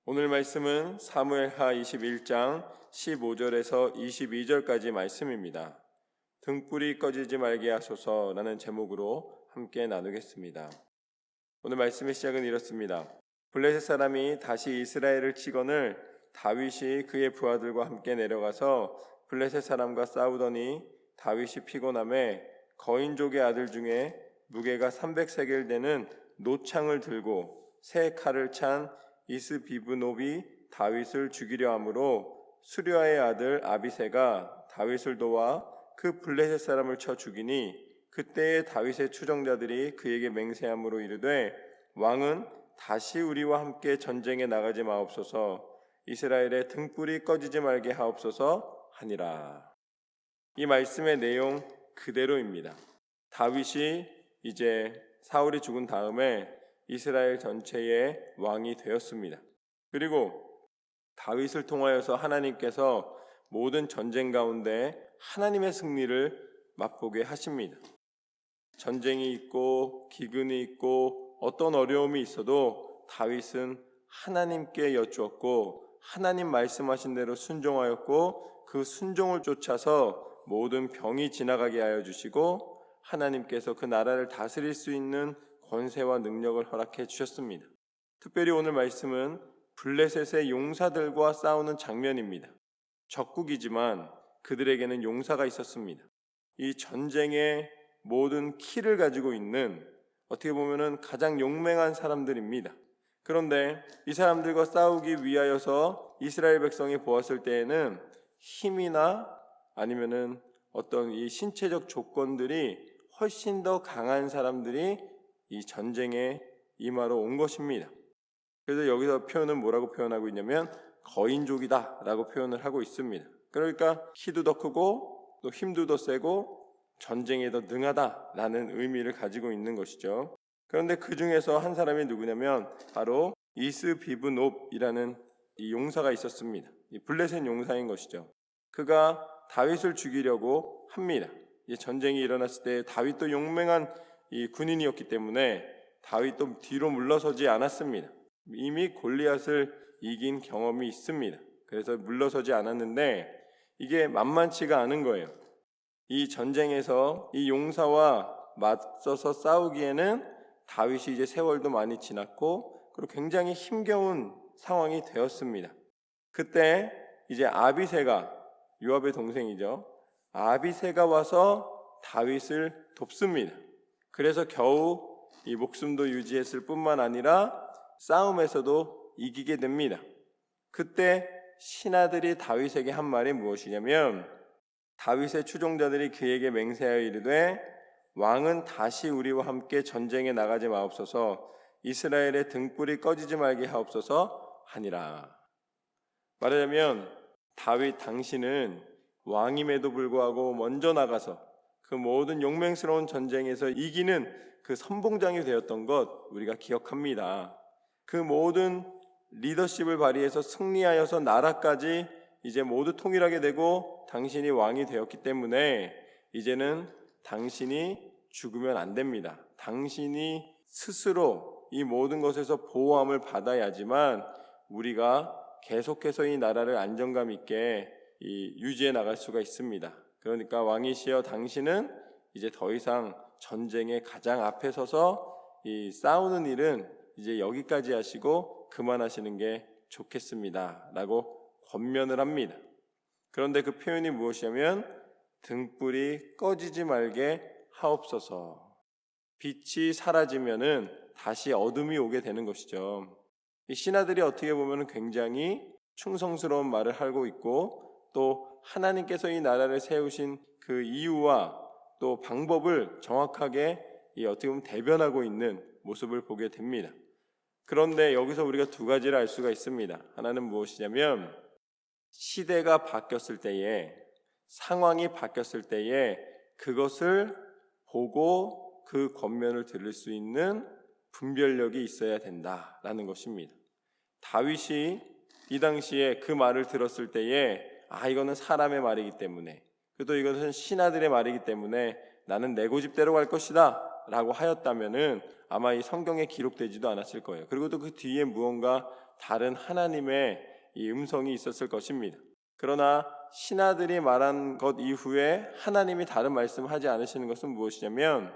오늘 말씀은 사무엘하 21장 15절에서 22절까지 말씀입니다. 등불이 꺼지지 말게 하소서라는 제목으로 함께 나누겠습니다. 오늘 말씀의 시작은 이렇습니다. 블레셋 사람이 다시 이스라엘을 치거늘 다윗이 그의 부하들과 함께 내려가서 블레셋 사람과 싸우더니 다윗이 피곤함에 거인족의 아들 중에 무게가 300세겔 되는 노창을 들고 새 칼을 찬 이스비브노비 다윗을 죽이려 하므로 수리아의 아들 아비새가 다윗을 도와 그 블레셋 사람을 쳐 죽이니 그때에 다윗의 추종자들이 그에게 맹세함으로 이르되 왕은 다시 우리와 함께 전쟁에 나가지 마옵소서 이스라엘의 등불이 꺼지지 말게 하옵소서 하니라. 이 말씀의 내용 그대로입니다. 다윗이 이제 사울이 죽은 다음에 이스라엘 전체의 왕이 되었습니다. 그리고 다윗을 통하여서 하나님께서 모든 전쟁 가운데 하나님의 승리를 맛보게 하십니다. 전쟁이 있고 기근이 있고 어떤 어려움이 있어도 다윗은 하나님께 여쭈었고 하나님 말씀하신 대로 순종하였고 그 순종을 쫓아서 모든 병이 지나가게 하여 주시고 하나님께서 그 나라를 다스릴 수 있는 권세와 능력을 허락해 주셨습니다. 특별히 오늘 말씀은 블레셋의 용사들과 싸우는 장면입니다. 적국이지만 그들에게는 용사가 있었습니다. 이 전쟁의 모든 키를 가지고 있는 어떻게 보면 가장 용맹한 사람들입니다. 그런데 이 사람들과 싸우기 위하여서 이스라엘 백성이 보았을 때에는 힘이나 아니면은 어떤 이 신체적 조건들이 훨씬 더 강한 사람들이 이 전쟁에 임하러 온 것입니다. 그래서 여기서 표현은 뭐라고 표현하고 있냐면 거인족이다 라고 표현을 하고 있습니다. 그러니까 키도 더 크고 또 힘도 더 세고 전쟁에 더 능하다라는 의미를 가지고 있는 것이죠. 그런데 그 중에서 한 사람이 누구냐면 바로 이스비브놉이라는 이 용사가 있었습니다. 이 블레셋 용사인 것이죠. 그가 다윗을 죽이려고 합니다. 이 전쟁이 일어났을 때 다윗도 용맹한 이 군인이었기 때문에 다윗도 뒤로 물러서지 않았습니다. 이미 골리앗을 이긴 경험이 있습니다. 그래서 물러서지 않았는데 이게 만만치가 않은 거예요. 이 전쟁에서 이 용사와 맞서서 싸우기에는 다윗이 이제 세월도 많이 지났고 그리고 굉장히 힘겨운 상황이 되었습니다. 그때 이제 아비새가 요압의 동생이죠. 아비새가 와서 다윗을 돕습니다. 그래서 겨우 이 목숨도 유지했을 뿐만 아니라 싸움에서도 이기게 됩니다. 그때 신하들이 다윗에게 한 말이 무엇이냐면 다윗의 추종자들이 그에게 맹세하여 이르되 왕은 다시 우리와 함께 전쟁에 나가지 마옵소서 이스라엘의 등불이 꺼지지 말게 하옵소서 하니라. 말하자면 다윗 당신은 왕임에도 불구하고 먼저 나가서 그 모든 용맹스러운 전쟁에서 이기는 그 선봉장이 되었던 것 우리가 기억합니다. 그 모든 리더십을 발휘해서 승리하여서 나라까지 이제 모두 통일하게 되고 당신이 왕이 되었기 때문에 이제는 당신이 죽으면 안 됩니다. 당신이 스스로 이 모든 것에서 보호함을 받아야지만 우리가 계속해서 이 나라를 안정감 있게 유지해 나갈 수가 있습니다. 그러니까 왕이시여 당신은 이제 더 이상 전쟁의 가장 앞에 서서 이 싸우는 일은 이제 여기까지 하시고 그만하시는 게 좋겠습니다 라고 권면을 합니다. 그런데 그 표현이 무엇이냐면 등불이 꺼지지 말게 하옵소서. 빛이 사라지면은 다시 어둠이 오게 되는 것이죠. 이 신하들이 어떻게 보면 굉장히 충성스러운 말을 하고 있고 또 하나님께서 이 나라를 세우신 그 이유와 또 방법을 정확하게 어떻게 보면 대변하고 있는 모습을 보게 됩니다. 그런데 여기서 우리가 두 가지를 알 수가 있습니다. 하나는 무엇이냐면 시대가 바뀌었을 때에 상황이 바뀌었을 때에 그것을 보고 그 권면을 들을 수 있는 분별력이 있어야 된다라는 것입니다. 다윗이 이 당시에 그 말을 들었을 때에 이거는 사람의 말이기 때문에 또 이것은 신하들의 말이기 때문에 나는 내 고집대로 갈 것이다 라고 하였다면은 아마 이 성경에 기록되지도 않았을 거예요. 그리고 또 그 뒤에 무언가 다른 하나님의 이 음성이 있었을 것입니다. 그러나 신하들이 말한 것 이후에 하나님이 다른 말씀하지 않으시는 것은 무엇이냐면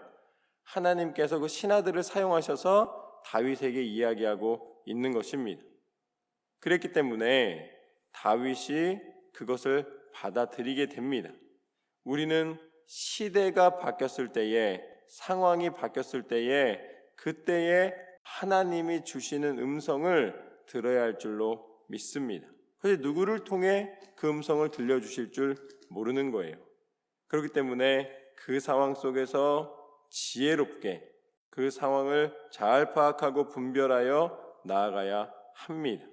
하나님께서 그 신하들을 사용하셔서 다윗에게 이야기하고 있는 것입니다. 그랬기 때문에 다윗이 그것을 받아들이게 됩니다. 우리는 시대가 바뀌었을 때에, 상황이 바뀌었을 때에, 그때에 하나님이 주시는 음성을 들어야 할 줄로 믿습니다. 그런데 누구를 통해 그 음성을 들려주실 줄 모르는 거예요. 그렇기 때문에 그 상황 속에서 지혜롭게 그 상황을 잘 파악하고 분별하여 나아가야 합니다.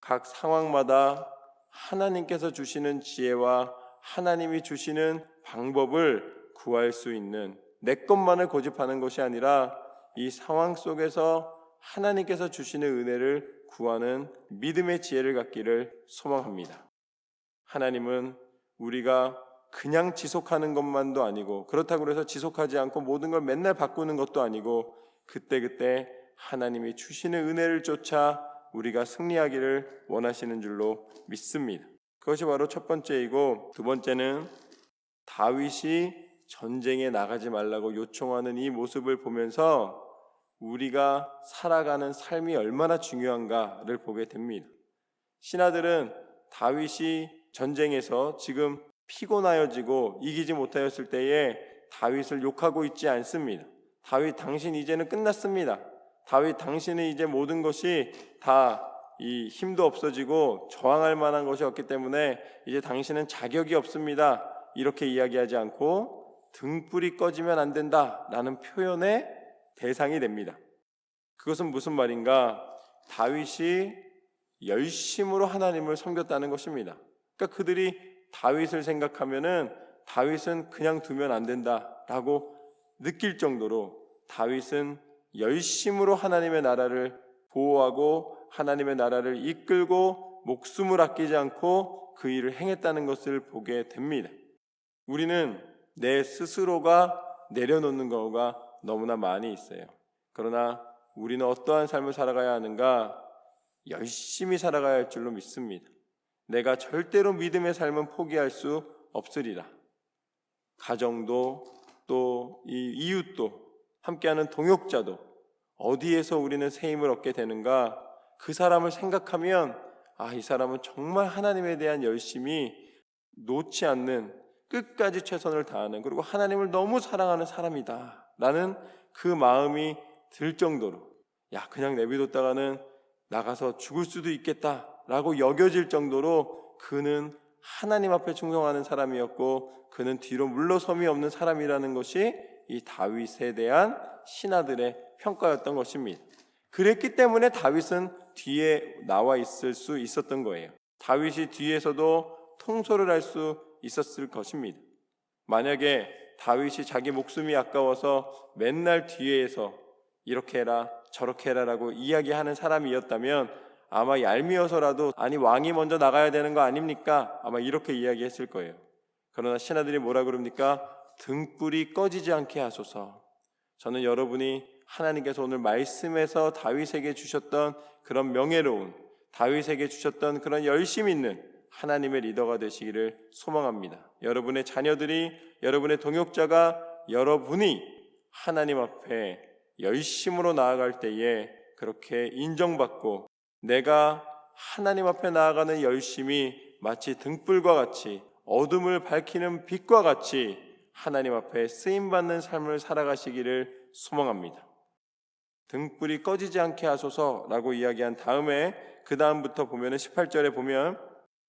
각 상황마다 하나님께서 주시는 지혜와 하나님이 주시는 방법을 구할 수 있는, 내 것만을 고집하는 것이 아니라 이 상황 속에서 하나님께서 주시는 은혜를 구하는 믿음의 지혜를 갖기를 소망합니다. 하나님은 우리가 그냥 지속하는 것만도 아니고, 그렇다고 해서 지속하지 않고 모든 걸 맨날 바꾸는 것도 아니고, 그때그때 하나님이 주시는 은혜를 쫓아 우리가 승리하기를 원하시는 줄로 믿습니다. 그것이 바로 첫 번째이고, 두 번째는 다윗이 전쟁에 나가지 말라고 요청하는 이 모습을 보면서 우리가 살아가는 삶이 얼마나 중요한가를 보게 됩니다. 신하들은 다윗이 전쟁에서 지금 피곤하여지고 이기지 못하였을 때에 다윗을 욕하고 있지 않습니다. 다윗, 당신 이제는 끝났습니다. 다윗, 당신은 이제 모든 것이 다 이 힘도 없어지고 저항할 만한 것이 없기 때문에 이제 당신은 자격이 없습니다. 이렇게 이야기하지 않고 등불이 꺼지면 안 된다라는 표현의 대상이 됩니다. 그것은 무슨 말인가? 다윗이 열심으로 하나님을 섬겼다는 것입니다. 그러니까 그들이 다윗을 생각하면은 다윗은 그냥 두면 안 된다라고 느낄 정도로 다윗은 열심으로 하나님의 나라를 보호하고 하나님의 나라를 이끌고 목숨을 아끼지 않고 그 일을 행했다는 것을 보게 됩니다. 우리는 내 스스로가 내려놓는 경우가 너무나 많이 있어요. 그러나 우리는 어떠한 삶을 살아가야 하는가? 열심히 살아가야 할 줄로 믿습니다. 내가 절대로 믿음의 삶은 포기할 수 없으리라. 가정도 또 이 이웃도 함께하는 동역자도 어디에서 우리는 새 힘을 얻게 되는가? 그 사람을 생각하면 이 사람은 정말 하나님에 대한 열심이 놓지 않는, 끝까지 최선을 다하는, 그리고 하나님을 너무 사랑하는 사람이다 라는 그 마음이 들 정도로, 그냥 내비뒀다가는 나가서 죽을 수도 있겠다라고 여겨질 정도로 그는 하나님 앞에 충성하는 사람이었고 그는 뒤로 물러섬이 없는 사람이라는 것이 이 다윗에 대한 신하들의 평가였던 것입니다. 그랬기 때문에 다윗은 뒤에 나와 있을 수 있었던 거예요. 다윗이 뒤에서도 통솔을 할 수 있었을 것입니다. 만약에 다윗이 자기 목숨이 아까워서 맨날 뒤에서 이렇게 해라 저렇게 해라라고 이야기하는 사람이었다면 아마 얄미워서라도 왕이 먼저 나가야 되는 거 아닙니까? 아마 이렇게 이야기했을 거예요. 그러나 신하들이 뭐라 그럽니까? 등불이 꺼지지 않게 하소서. 저는 여러분이 하나님께서 오늘 말씀에서 다윗에게 주셨던 그런 명예로운, 다윗에게 주셨던 그런 열심 있는 하나님의 리더가 되시기를 소망합니다. 여러분의 자녀들이, 여러분의 동역자가, 여러분이 하나님 앞에 열심으로 나아갈 때에 그렇게 인정받고 내가 하나님 앞에 나아가는 열심이 마치 등불과 같이, 어둠을 밝히는 빛과 같이 하나님 앞에 쓰임받는 삶을 살아가시기를 소망합니다. 등불이 꺼지지 않게 하소서라고 이야기한 다음에 그 다음부터 보면 18절에 보면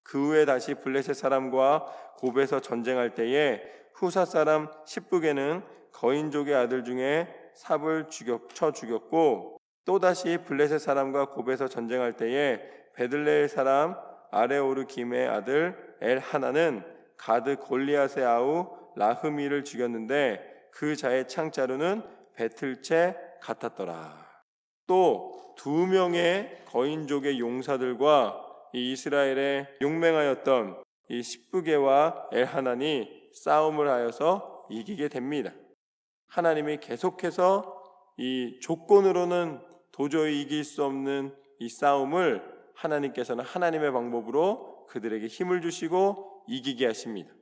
그 후에 다시 블레셋 사람과 곱에서 전쟁할 때에 후사 사람 십부게는 거인족의 아들 중에 삽을 쳐 죽였고, 또다시 블레셋 사람과 곱에서 전쟁할 때에 베들레헬 사람 아레오르 김의 아들 엘하나는 가드 골리앗의 아우 라흐미를 죽였는데 그 자의 창자루는 배틀채 같았더라. 또 두 명의 거인족의 용사들과 이 이스라엘에 용맹하였던 이 십부게와 엘하난이 싸움을 하여서 이기게 됩니다. 하나님이 계속해서 이 조건으로는 도저히 이길 수 없는 이 싸움을 하나님께서는 하나님의 방법으로 그들에게 힘을 주시고 이기게 하십니다.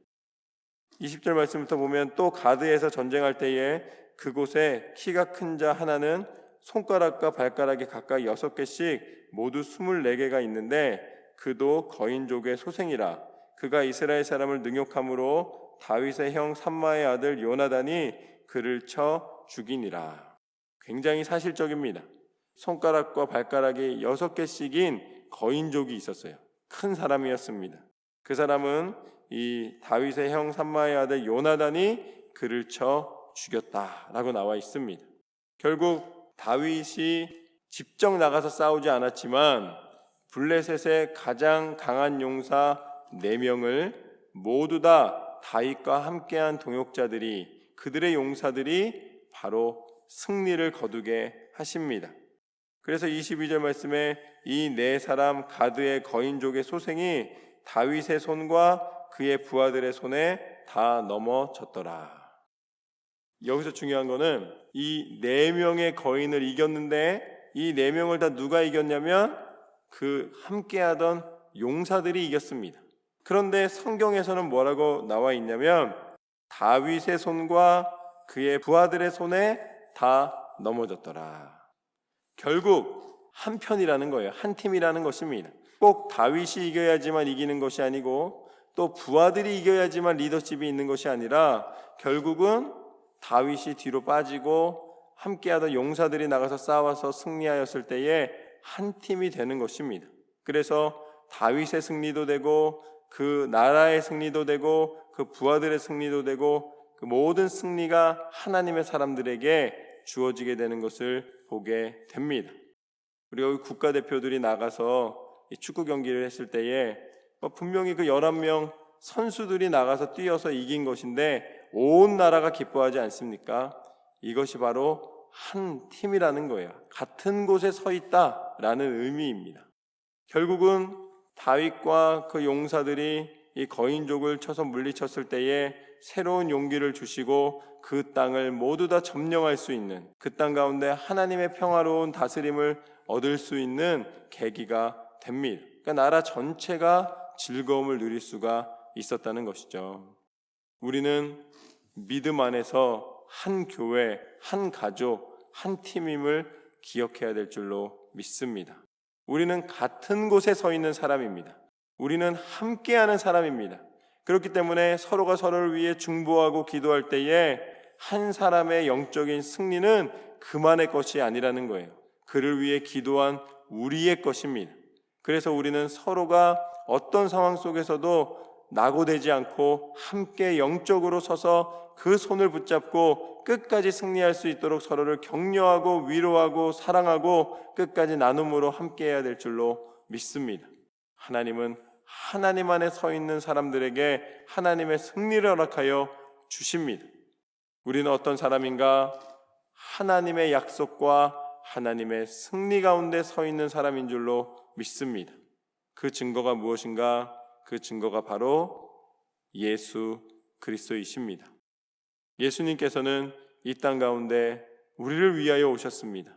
20절 말씀부터 보면 또 가드에서 전쟁할 때에 그곳에 키가 큰 자 하나는 손가락과 발가락이 각각 6개씩 모두 24개가 있는데 그도 거인족의 소생이라. 그가 이스라엘 사람을 능욕함으로 다윗의 형 삼마의 아들 요나단이 그를 쳐 죽이니라. 굉장히 사실적입니다. 손가락과 발가락이 6개씩인 거인족이 있었어요. 큰 사람이었습니다. 그 사람은 이 다윗의 형 삼마의 아들 요나단이 그를 쳐 죽였다라고 나와 있습니다. 결국 다윗이 직접 나가서 싸우지 않았지만 블레셋의 가장 강한 용사 4명을 모두 다 다윗과 함께한 동역자들이, 그들의 용사들이 바로 승리를 거두게 하십니다. 그래서 22절 말씀에 이 4사람 가드의 거인족의 소생이 다윗의 손과 그의 부하들의 손에 다 넘어졌더라. 여기서 중요한 거는 이 4명의 거인을 이겼는데 이 4명을 다 누가 이겼냐면 그 함께하던 용사들이 이겼습니다. 그런데 성경에서는 뭐라고 나와 있냐면 다윗의 손과 그의 부하들의 손에 다 넘어졌더라. 결국 한 편이라는 거예요. 한 팀이라는 것입니다. 꼭 다윗이 이겨야지만 이기는 것이 아니고 또 부하들이 이겨야지만 리더십이 있는 것이 아니라 결국은 다윗이 뒤로 빠지고 함께하던 용사들이 나가서 싸워서 승리하였을 때에 한 팀이 되는 것입니다. 그래서 다윗의 승리도 되고 그 나라의 승리도 되고 그 부하들의 승리도 되고 그 모든 승리가 하나님의 사람들에게 주어지게 되는 것을 보게 됩니다. 우리 여기 국가대표들이 나가서 축구 경기를 했을 때에 분명히 그 11명 선수들이 나가서 뛰어서 이긴 것인데 온 나라가 기뻐하지 않습니까? 이것이 바로 한 팀이라는 거예요. 같은 곳에 서 있다라는 의미입니다. 결국은 다윗과 그 용사들이 이 거인족을 쳐서 물리쳤을 때에 새로운 용기를 주시고 그 땅을 모두 다 점령할 수 있는, 그 땅 가운데 하나님의 평화로운 다스림을 얻을 수 있는 계기가 됩니다. 그러니까 나라 전체가 즐거움을 누릴 수가 있었다는 것이죠. 우리는 믿음 안에서 한 교회, 한 가족, 한 팀임을 기억해야 될 줄로 믿습니다. 우리는 같은 곳에 서 있는 사람입니다. 우리는 함께하는 사람입니다. 그렇기 때문에 서로가 서로를 위해 중보하고 기도할 때에 한 사람의 영적인 승리는 그만의 것이 아니라는 거예요. 그를 위해 기도한 우리의 것입니다. 그래서 우리는 서로가 어떤 상황 속에서도 낙오되지 않고 함께 영적으로 서서 그 손을 붙잡고 끝까지 승리할 수 있도록 서로를 격려하고 위로하고 사랑하고 끝까지 나눔으로 함께해야 될 줄로 믿습니다. 하나님은 하나님 안에 서 있는 사람들에게 하나님의 승리를 허락하여 주십니다. 우리는 어떤 사람인가? 하나님의 약속과 하나님의 승리 가운데 서 있는 사람인 줄로 믿습니다. 그 증거가 무엇인가? 그 증거가 바로 예수 그리스도이십니다. 예수님께서는 이 땅 가운데 우리를 위하여 오셨습니다.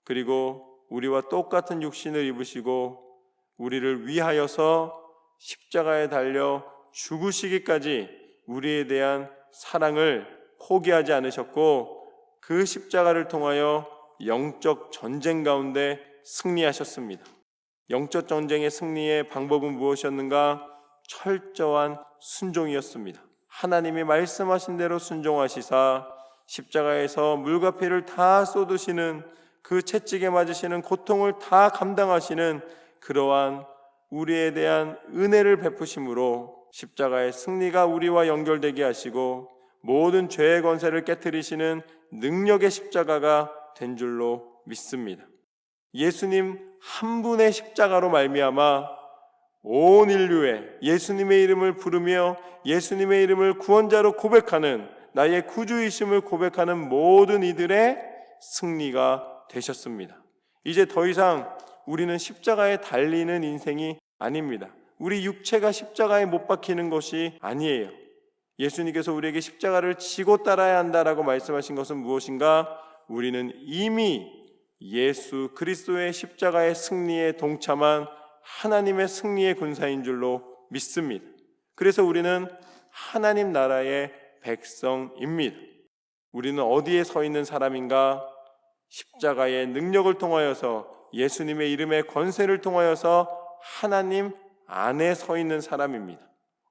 그리고 우리와 똑같은 육신을 입으시고 우리를 위하여서 십자가에 달려 죽으시기까지 우리에 대한 사랑을 포기하지 않으셨고 그 십자가를 통하여 영적 전쟁 가운데 승리하셨습니다. 영적 전쟁의 승리의 방법은 무엇이었는가? 철저한 순종이었습니다. 하나님이 말씀하신 대로 순종하시사 십자가에서 물과 피를 다 쏟으시는 그 채찍에 맞으시는 고통을 다 감당하시는 그러한 우리에 대한 은혜를 베푸심으로 십자가의 승리가 우리와 연결되게 하시고 모든 죄의 권세를 깨트리시는 능력의 십자가가 된 줄로 믿습니다. 예수님 한 분의 십자가로 말미암아 온 인류에 예수님의 이름을 부르며 예수님의 이름을 구원자로 고백하는, 나의 구주이심을 고백하는 모든 이들의 승리가 되셨습니다. 이제 더 이상 우리는 십자가에 달리는 인생이 아닙니다. 우리 육체가 십자가에 못 박히는 것이 아니에요. 예수님께서 우리에게 십자가를 지고 따라야 한다라고 말씀하신 것은 무엇인가? 우리는 이미 예수 그리스도의 십자가의 승리에 동참한 하나님의 승리의 군사인 줄로 믿습니다. 그래서 우리는 하나님 나라의 백성입니다. 우리는 어디에 서 있는 사람인가? 십자가의 능력을 통하여서, 예수님의 이름의 권세를 통하여서 하나님 안에 서 있는 사람입니다.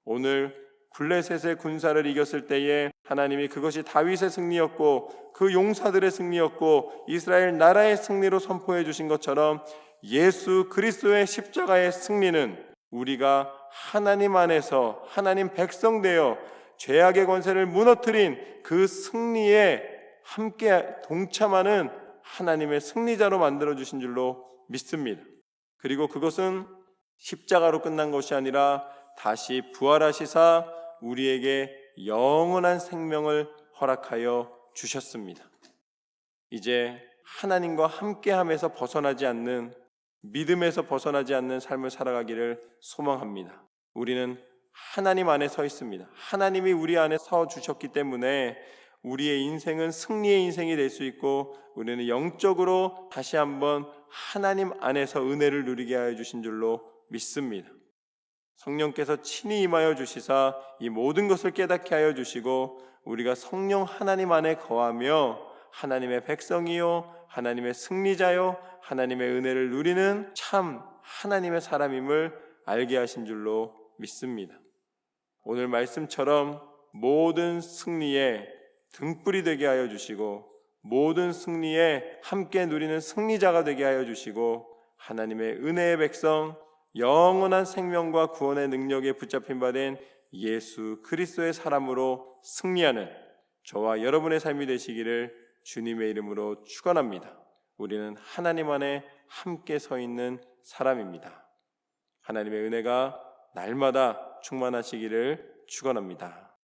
오늘 블레셋의 군사를 이겼을 때에 하나님이 그것이 다윗의 승리였고 그 용사들의 승리였고 이스라엘 나라의 승리로 선포해 주신 것처럼, 예수 그리스도의 십자가의 승리는 우리가 하나님 안에서 하나님 백성 되어 죄악의 권세를 무너뜨린 그 승리에 함께 동참하는 하나님의 승리자로 만들어주신 줄로 믿습니다. 그리고 그것은 십자가로 끝난 것이 아니라 다시 부활하시사 우리에게 영원한 생명을 허락하여 주셨습니다. 이제 하나님과 함께함에서 벗어나지 않는, 믿음에서 벗어나지 않는 삶을 살아가기를 소망합니다. 우리는 하나님 안에 서 있습니다. 하나님이 우리 안에 서 주셨기 때문에 우리의 인생은 승리의 인생이 될 수 있고, 우리는 영적으로 다시 한번 하나님 안에서 은혜를 누리게 하여 주신 줄로 믿습니다. 성령께서 친히 임하여 주시사 이 모든 것을 깨닫게 하여 주시고, 우리가 성령 하나님 안에 거하며 하나님의 백성이요 하나님의 승리자요 하나님의 은혜를 누리는 참 하나님의 사람임을 알게 하신 줄로 믿습니다. 오늘 말씀처럼 모든 승리에 등불이 되게 하여 주시고, 모든 승리에 함께 누리는 승리자가 되게 하여 주시고, 하나님의 은혜의 백성, 영원한 생명과 구원의 능력에 붙잡힌 바 된 예수 그리스도의 사람으로 승리하는 저와 여러분의 삶이 되시기를 주님의 이름으로 축원합니다. 우리는 하나님 안에 함께 서 있는 사람입니다. 하나님의 은혜가 날마다 충만하시기를 축원합니다.